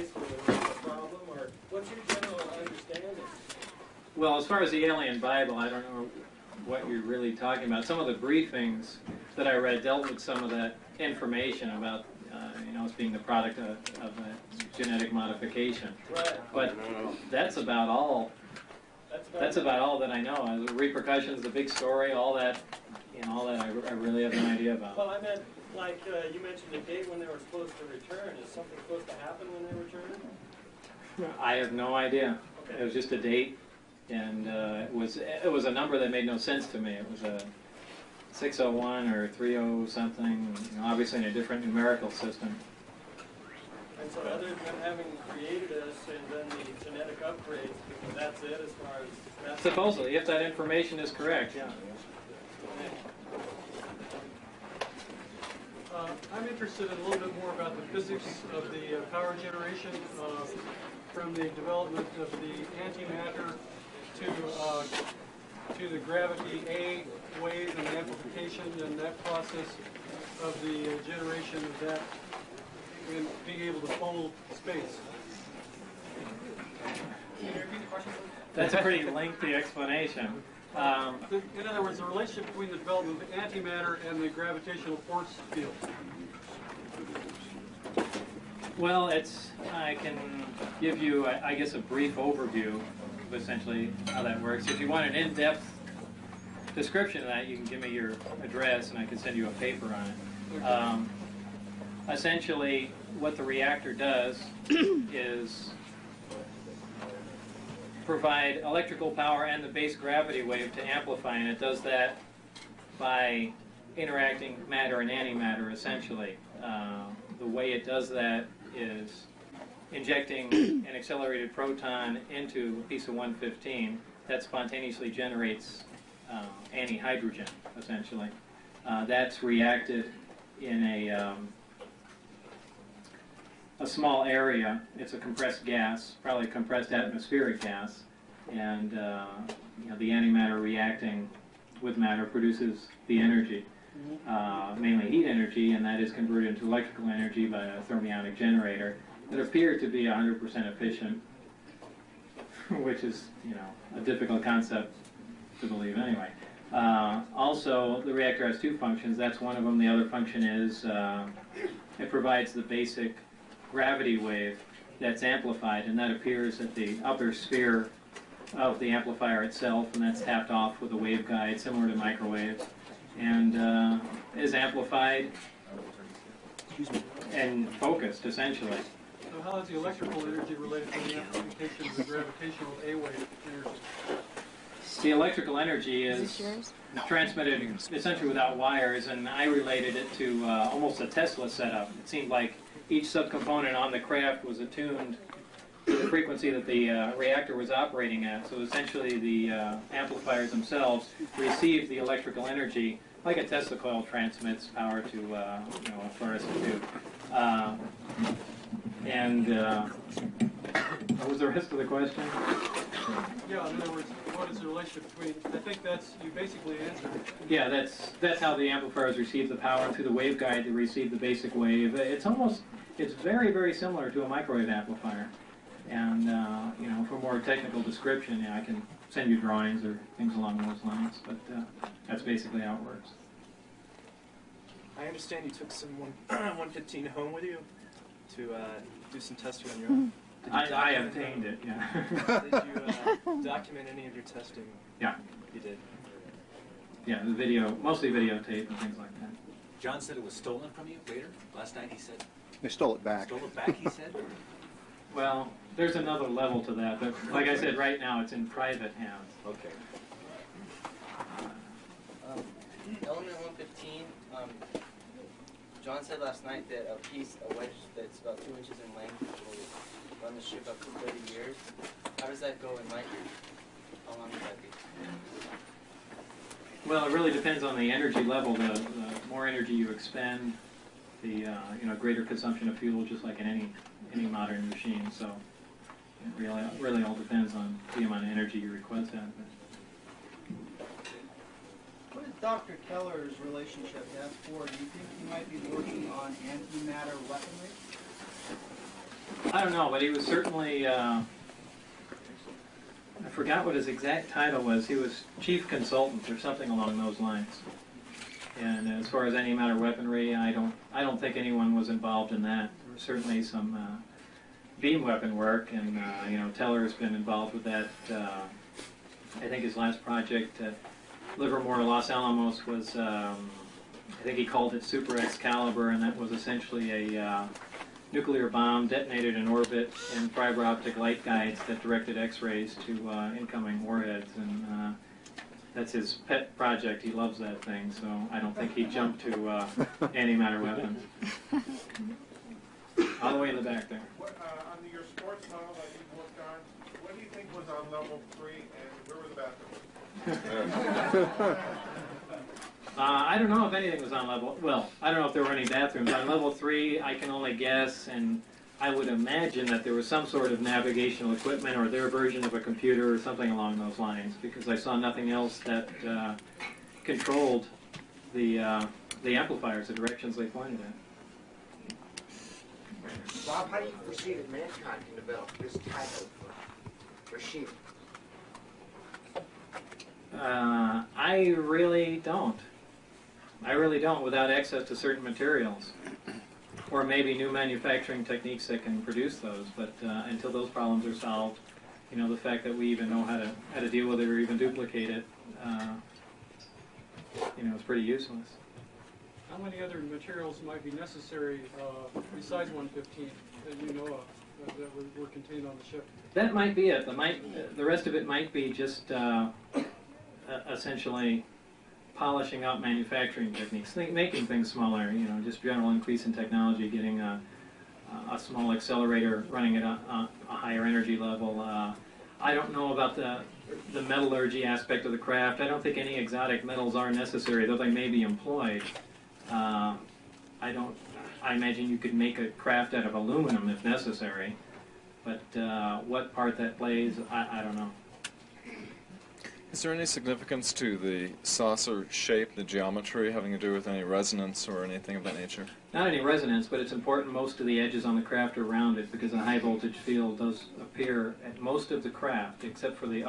basically a problem, or what's your general understanding? Well, as far as the alien Bible, I don't know what you're really talking about. Some of the briefings that I read dealt with some of that information about, it's being the product of a genetic modification. Right. But that's about all. That's about all that I know. The repercussions, the big story, all that, all that I really have no idea about. Well, I meant, like you mentioned the date when they were supposed to return. Is something supposed to happen when they return? I have no idea. Okay. It was just a date, and it was a number that made no sense to me. It was a 601 or 30 something, obviously in a different numerical system. And so other than having created us and then the genetic upgrades, that's it as far as... That's supposedly, if that information is correct, yeah. I'm interested in a little bit more about the physics of the power generation from the development of the antimatter to the gravity A wave and amplification, and that process of the generation of that and being able to fold space. Can you repeat the question? That's a pretty lengthy explanation. In other words, the relationship between the development of antimatter and the gravitational force field. Well, I can give you, I guess, a brief overview of essentially how that works. If you want an in-depth description of that, you can give me your address and I can send you a paper on it. Essentially, what the reactor does is provide electrical power and the base gravity wave to amplify, and it does that by interacting matter and antimatter, essentially. The way it does that is injecting an accelerated proton into a piece of 115 that spontaneously generates antihydrogen, essentially. That's reacted in a small area. It's a compressed gas, probably a compressed atmospheric gas, and the antimatter reacting with matter produces the energy, mainly heat energy, and that is converted into electrical energy by a thermionic generator that appeared to be 100% efficient, which is a difficult concept to believe anyway. Also, the reactor has two functions. That's one of them. The other function is it provides the basic gravity wave that's amplified, and that appears at the upper sphere of the amplifier itself, and that's tapped off with a waveguide similar to microwaves, and is amplified and focused, essentially. So how is the electrical energy related to the amplification of the gravitational A wave energy? The electrical energy is transmitted essentially without wires, and I related it to almost a Tesla setup. It seemed like each subcomponent on the craft was attuned to the frequency that the reactor was operating at. So essentially the amplifiers themselves receive the electrical energy like a Tesla coil transmits power to a fluorescent tube. What was the rest of the question? Yeah, in other words, what is the relationship between, I think you basically answered it. Yeah, that's how the amplifiers receive the power through the waveguide to receive the basic wave. It's very, very similar to a microwave amplifier. And, for more technical description, I can send you drawings or things along those lines, but that's basically how it works. I understand you took some 115 home with you to do some testing on your own. I obtained it, yeah. Did you document any of your testing? Yeah. You did? Yeah, the video, mostly videotape and things like that. John said it was stolen from you later. Last night he said. They stole it back. Stole it back, he said? Well, there's another level to that, but like I said, right now it's in private hands. Okay. Element 115, John said last night that a wedge that's about 2 inches in length will run the ship up to 30 years. How does that go in light years? How long would that be? Well, it really depends on the energy level. The more energy you expend, the greater consumption of fuel, just like in any modern machine. So it really all depends on the amount of energy you request out of it. What is Dr. Keller's relationship to S4? Do you think he might be working on antimatter weaponry? I don't know, but he was certainly, I forgot what his exact title was. He was chief consultant or something along those lines. And as far as antimatter weaponry, I don't think anyone was involved in that. There was certainly some beam weapon work, and Teller's been involved with that. I think his last project at Livermore, Los Alamos, was I think he called it Super Excalibur, and that was essentially a nuclear bomb detonated in orbit and fiber optic light guides that directed X-rays to incoming warheads. And that's his pet project. He loves that thing, so I don't think he'd jump to antimatter weapons. All the way in the back there. What, on your sports tunnel that you've worked on, what do you think was on level 3, and where were the bathrooms? I don't know if anything was on level, well, I don't know if there were any bathrooms. On level 3, I can only guess, and I would imagine that there was some sort of navigational equipment or their version of a computer or something along those lines, because I saw nothing else that controlled the amplifiers, the directions they pointed at. Bob, how do you foresee that mankind can develop this type of machine? I really don't. I really don't, without access to certain materials. Or maybe new manufacturing techniques that can produce those. But until those problems are solved, the fact that we even know how to deal with it or even duplicate it, is pretty useless. How many other materials might be necessary besides 115 that you know of that were contained on the ship? That might be it. The rest of it might be just essentially polishing up manufacturing techniques, making things smaller. Just general increase in technology, getting a small accelerator running at a higher energy level. I don't know about the metallurgy aspect of the craft. I don't think any exotic metals are necessary, though they may be employed. I imagine you could make a craft out of aluminum if necessary, but what part that plays, I don't know. Is there any significance to the saucer shape, the geometry, having to do with any resonance or anything of that nature? Not any resonance, but it's important most of the edges on the craft are rounded, because a high voltage field does appear at most of the craft, except for the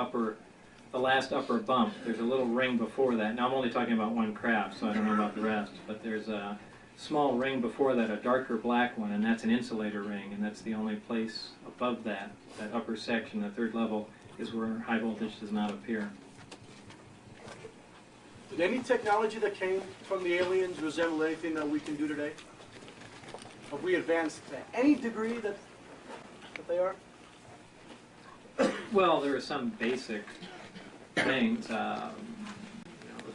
last upper bump. There's a little ring before that. Now I'm only talking about one craft, so I don't know about the rest, but there's a small ring before that, a darker black one, and that's an insulator ring, and that's the only place above that upper section, the third level, is where high voltage does not appear. Did any technology that came from the aliens resemble anything that we can do today? Have we advanced to any degree that they are? Well, there are some basic things. The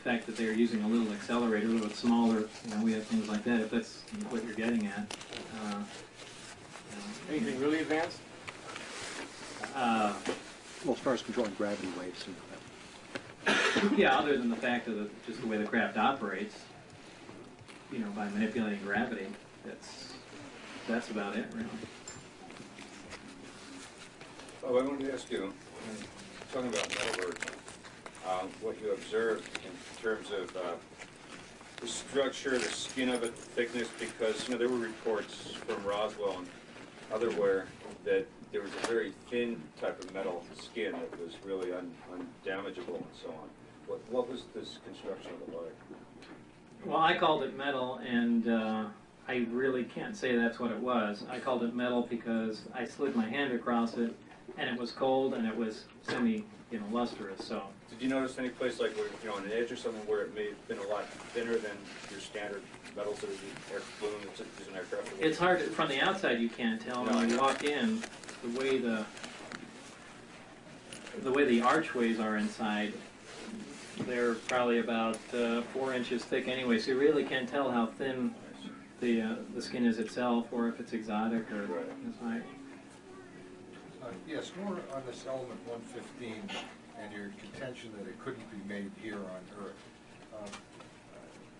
fact that they're using a little accelerator, a little bit smaller, we have things like that, if that's what you're getting at. Anything really advanced? Well, as far as controlling gravity waves and yeah, other than the fact of just the way the craft operates, by manipulating gravity, that's about it, really. Oh, I wanted to ask you, talking about metallurgy, what you observed in terms of the structure, the skin of it, the thickness, because there were reports from Roswell and otherwhere that there was a very thin type of metal skin that was really undamageable and so on. What was this construction of it like? Well, I called it metal, and I really can't say that's what it was. I called it metal because I slid my hand across it, and it was cold, and it was lustrous. So. Did you notice any place like where, on an edge or something where it may have been a lot thinner than your standard metals that would be fluid that's used in aircraft? It's hard from the outside. You can't tell. When you walk in, the way the archways are inside, they're probably about 4 inches thick anyway. So you really can't tell how thin the skin is itself, or if it's exotic or inside. Yes, more on this element 115 and your contention that it couldn't be made here on Earth.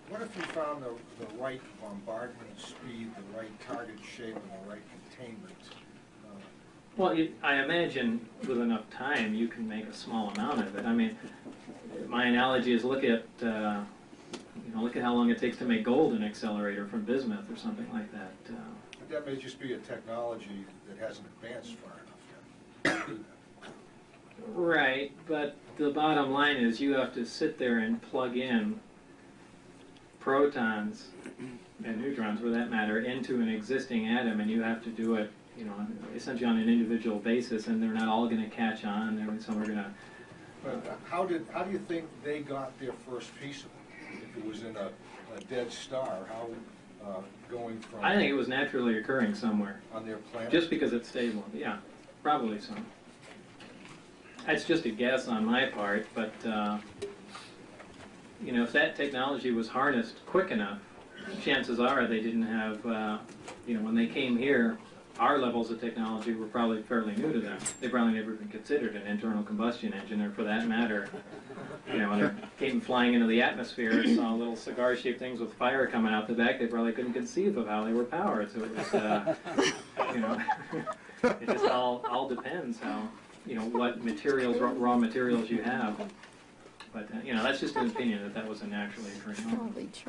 What if you found the right bombardment speed, the right target shape, and the right containment? Well, I imagine with enough time you can make a small amount of it. I mean, my analogy is look at how long it takes to make gold in an accelerator from bismuth or something like that. that may just be a technology that hasn't advanced far enough yet. Right, but the bottom line is you have to sit there and plug in protons and neutrons, for that matter, into an existing atom, and you have to do it, you know, essentially on an individual basis, and they're not all going to catch on. Some are going to. But how do you think they got their first piece of it? If it was in a dead star, how going from? I think it was naturally occurring somewhere on their planet. Just because it's stable, yeah, probably so. That's just a guess on my part, but you know, if that technology was harnessed quick enough, chances are they didn't have, you know, when they came here, our levels of technology were probably fairly new to them. They probably never even considered an internal combustion engine, or for that matter, you know, when they came flying into the atmosphere and saw little cigar-shaped things with fire coming out the back, they probably couldn't conceive of how they were powered. So it was, you know, it just all depends how, you know, what materials, raw materials you have. But, you know, that's just an opinion that was a naturally occurring.